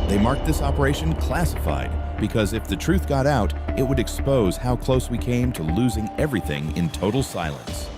They marked this operation classified because if the truth got out, it would expose how close we came to losing everything in total silence.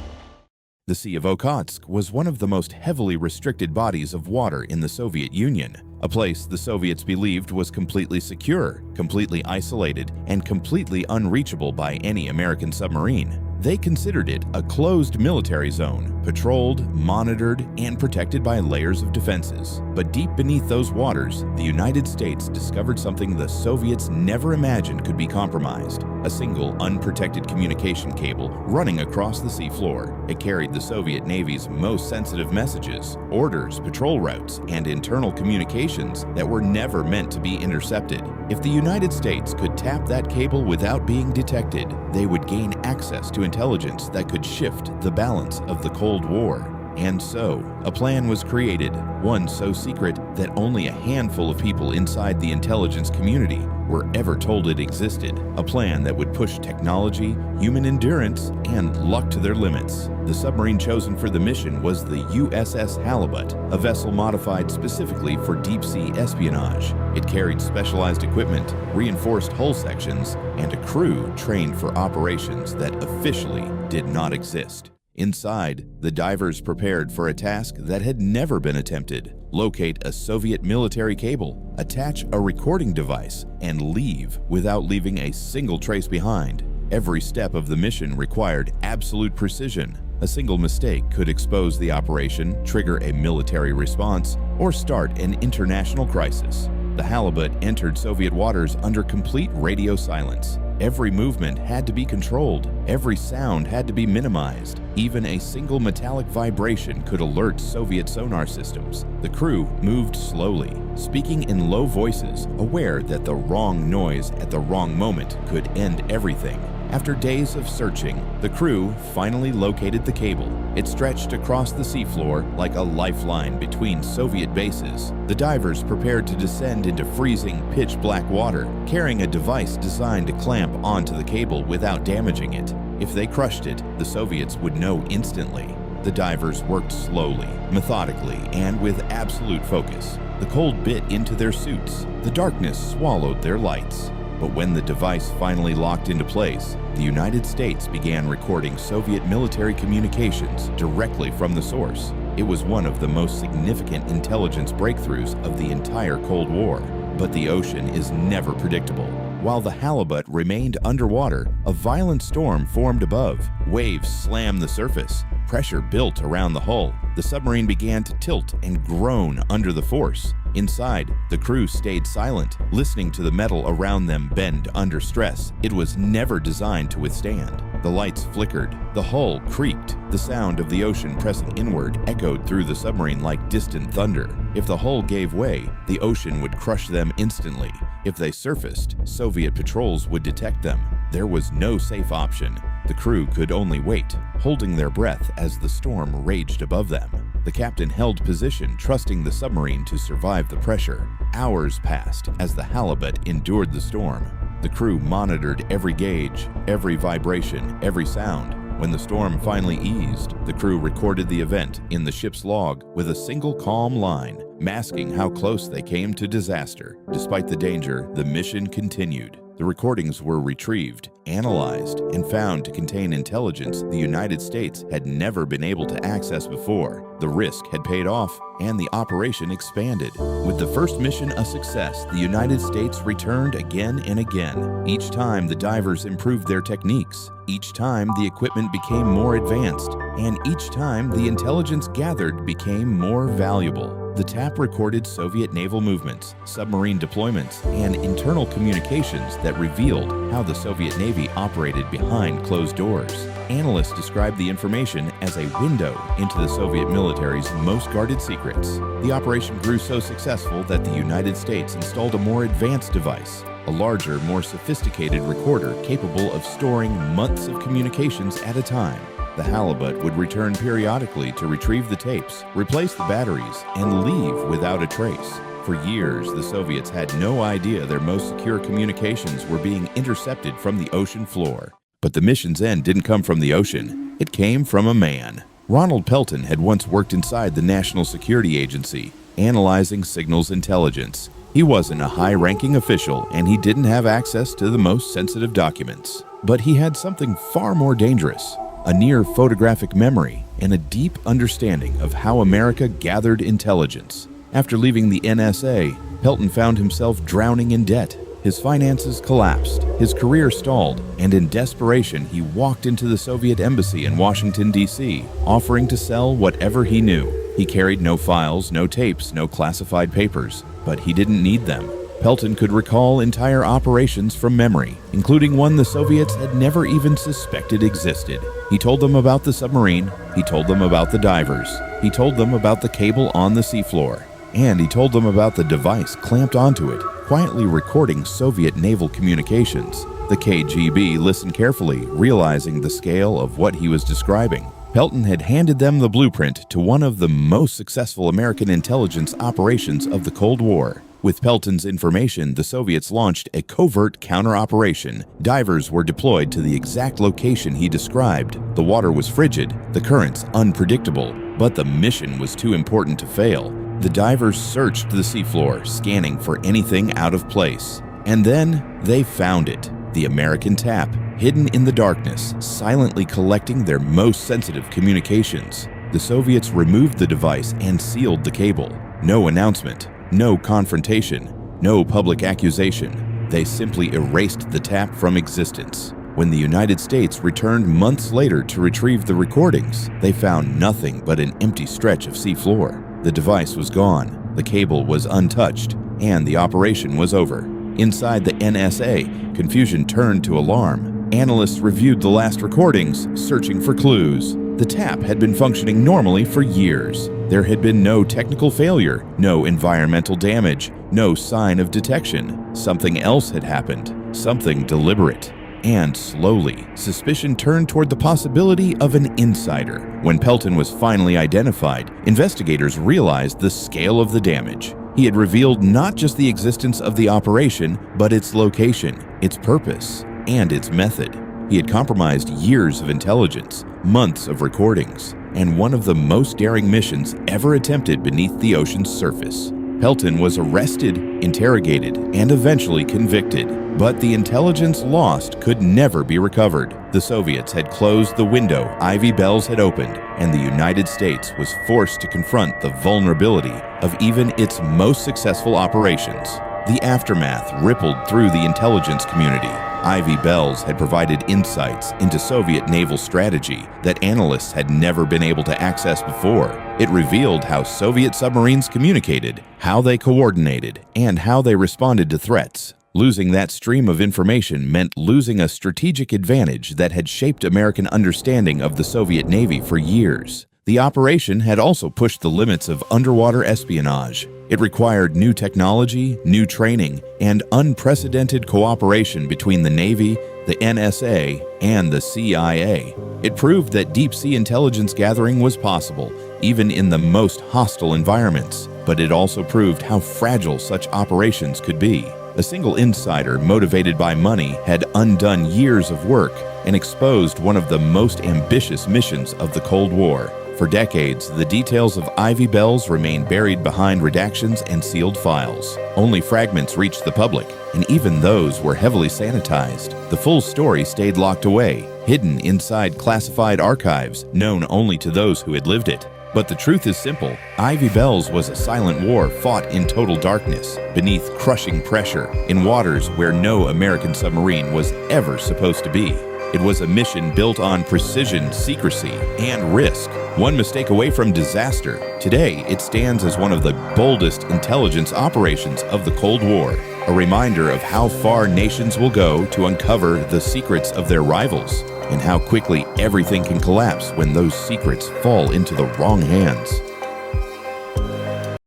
The Sea of Okhotsk was one of the most heavily restricted bodies of water in the Soviet Union, a place the Soviets believed was completely secure, completely isolated, and completely unreachable by any American submarine. They considered it a closed military zone, patrolled, monitored, and protected by layers of defenses. But deep beneath those waters, the United States discovered something the Soviets never imagined could be compromised: a single, unprotected communication cable running across the seafloor. It carried the Soviet Navy's most sensitive messages, orders, patrol routes, and internal communications that were never meant to be intercepted. If the United States could tap that cable without being detected, they would gain access to intelligence that could shift the balance of the Cold War. And so, a plan was created, one so secret that only a handful of people inside the intelligence community were ever told it existed. A plan that would push technology, human endurance, and luck to their limits. The submarine chosen for the mission was the USS Halibut, a vessel modified specifically for deep-sea espionage. It carried specialized equipment, reinforced hull sections, and a crew trained for operations that officially did not exist. Inside, the divers prepared for a task that had never been attempted: locate a Soviet military cable, attach a recording device, and leave without leaving a single trace behind. Every step of the mission required absolute precision. A single mistake could expose the operation, trigger a military response, or start an international crisis. The Halibut entered Soviet waters under complete radio silence. Every movement had to be controlled. Every sound had to be minimized. Even a single metallic vibration could alert Soviet sonar systems. The crew moved slowly, speaking in low voices, aware that the wrong noise at the wrong moment could end everything. After days of searching, the crew finally located the cable. It stretched across the seafloor like a lifeline between Soviet bases. The divers prepared to descend into freezing, pitch-black water, carrying a device designed to clamp onto the cable without damaging it. If they crushed it, the Soviets would know instantly. The divers worked slowly, methodically, and with absolute focus. The cold bit into their suits. The darkness swallowed their lights. But when the device finally locked into place, the United States began recording Soviet military communications directly from the source. It was one of the most significant intelligence breakthroughs of the entire Cold War. But the ocean is never predictable. While the Halibut remained underwater, a violent storm formed above. Waves slammed the surface. Pressure built around the hull. The submarine began to tilt and groan under the force. Inside, the crew stayed silent, listening to the metal around them bend under stress it was never designed to withstand. The lights flickered. The hull creaked. The sound of the ocean pressing inward echoed through the submarine like distant thunder. If the hull gave way, the ocean would crush them instantly. If they surfaced, Soviet patrols would detect them. There was no safe option. The crew could only wait, holding their breath as the storm raged above them. The captain held position, trusting the submarine to survive the pressure. Hours passed as the Halibut endured the storm. The crew monitored every gauge, every vibration, every sound. When the storm finally eased, the crew recorded the event in the ship's log with a single calm line, masking how close they came to disaster. Despite the danger, the mission continued. The recordings were retrieved, analyzed, and found to contain intelligence the United States had never been able to access before. The risk had paid off, and the operation expanded. With the first mission a success, the United States returned again and again. Each time, the divers improved their techniques. Each time, the equipment became more advanced. And each time, the intelligence gathered became more valuable. The TAP recorded Soviet naval movements, submarine deployments, and internal communications that revealed how the Soviet Navy operated behind closed doors. Analysts described the information as a window into the Soviet military's most guarded secrets. The operation grew so successful that the United States installed a more advanced device, a larger, more sophisticated recorder capable of storing months of communications at a time. The Halibut would return periodically to retrieve the tapes, replace the batteries, and leave without a trace. For years, the Soviets had no idea their most secure communications were being intercepted from the ocean floor. But the mission's end didn't come from the ocean. It came from a man. Ronald Pelton had once worked inside the National Security Agency, analyzing signals intelligence. He He wasn't a high-ranking official, and he didn't have access to the most sensitive documents. But he had something far more dangerous: a near photographic memory and a deep understanding of how America gathered intelligence. After leaving the NSA, Pelton found himself drowning in debt. His finances collapsed, his career stalled, and in desperation he walked into the Soviet embassy in Washington, D.C., offering to sell whatever he knew. He carried no files, no tapes, no classified papers, but he didn't need them. Pelton could recall entire operations from memory, including one the Soviets had never even suspected existed. He told them about the submarine, he told them about the divers, he told them about the cable on the seafloor, and he told them about the device clamped onto it, quietly recording Soviet naval communications. The KGB listened carefully, realizing the scale of what he was describing. Pelton had handed them the blueprint to one of the most successful American intelligence operations of the Cold War. With Pelton's information, the Soviets launched a covert counter-operation. Divers were deployed to the exact location he described. The water was frigid, the currents unpredictable, but the mission was too important to fail. The divers searched the seafloor, scanning for anything out of place. And then they found it: the American tap, hidden in the darkness, silently collecting their most sensitive communications. The Soviets removed the device and sealed the cable. No announcement, no confrontation, no public accusation. They simply erased the tap from existence. When the United States returned months later to retrieve the recordings, they found nothing but an empty stretch of seafloor. The device was gone, the cable was untouched, and the operation was over. Inside the NSA, confusion turned to alarm. Analysts reviewed the last recordings, searching for clues. The tap had been functioning normally for years. There had been no technical failure, no environmental damage, no sign of detection. Something else had happened, something deliberate. And slowly, suspicion turned toward the possibility of an insider. When Pelton was finally identified, investigators realized the scale of the damage. He had revealed not just the existence of the operation, but its location, its purpose, and its method. He had compromised years of intelligence, months of recordings, and one of the most daring missions ever attempted beneath the ocean's surface. Pelton was arrested, interrogated, and eventually convicted. But the intelligence lost could never be recovered. The Soviets had closed the window Ivy Bells had opened, and the United States was forced to confront the vulnerability of even its most successful operations. The aftermath rippled through the intelligence community. Ivy Bells had provided insights into Soviet naval strategy that analysts had never been able to access before. It revealed how Soviet submarines communicated, how they coordinated, and how they responded to threats. Losing that stream of information meant losing a strategic advantage that had shaped American understanding of the Soviet Navy for years. The operation had also pushed the limits of underwater espionage. It required new technology, new training, and unprecedented cooperation between the Navy, the NSA, and the CIA. It proved that deep-sea intelligence gathering was possible, even in the most hostile environments. But it also proved how fragile such operations could be. A single insider motivated by money had undone years of work and exposed one of the most ambitious missions of the Cold War. For decades, the details of Ivy Bells remained buried behind redactions and sealed files. Only fragments reached the public, and even those were heavily sanitized. The full story stayed locked away, hidden inside classified archives known only to those who had lived it. But the truth is simple. Ivy Bells was a silent war fought in total darkness, beneath crushing pressure, in waters where no American submarine was ever supposed to be. It was a mission built on precision, secrecy, and risk. One mistake away from disaster. Today, it stands as one of the boldest intelligence operations of the Cold War, a reminder of how far nations will go to uncover the secrets of their rivals, and how quickly everything can collapse when those secrets fall into the wrong hands.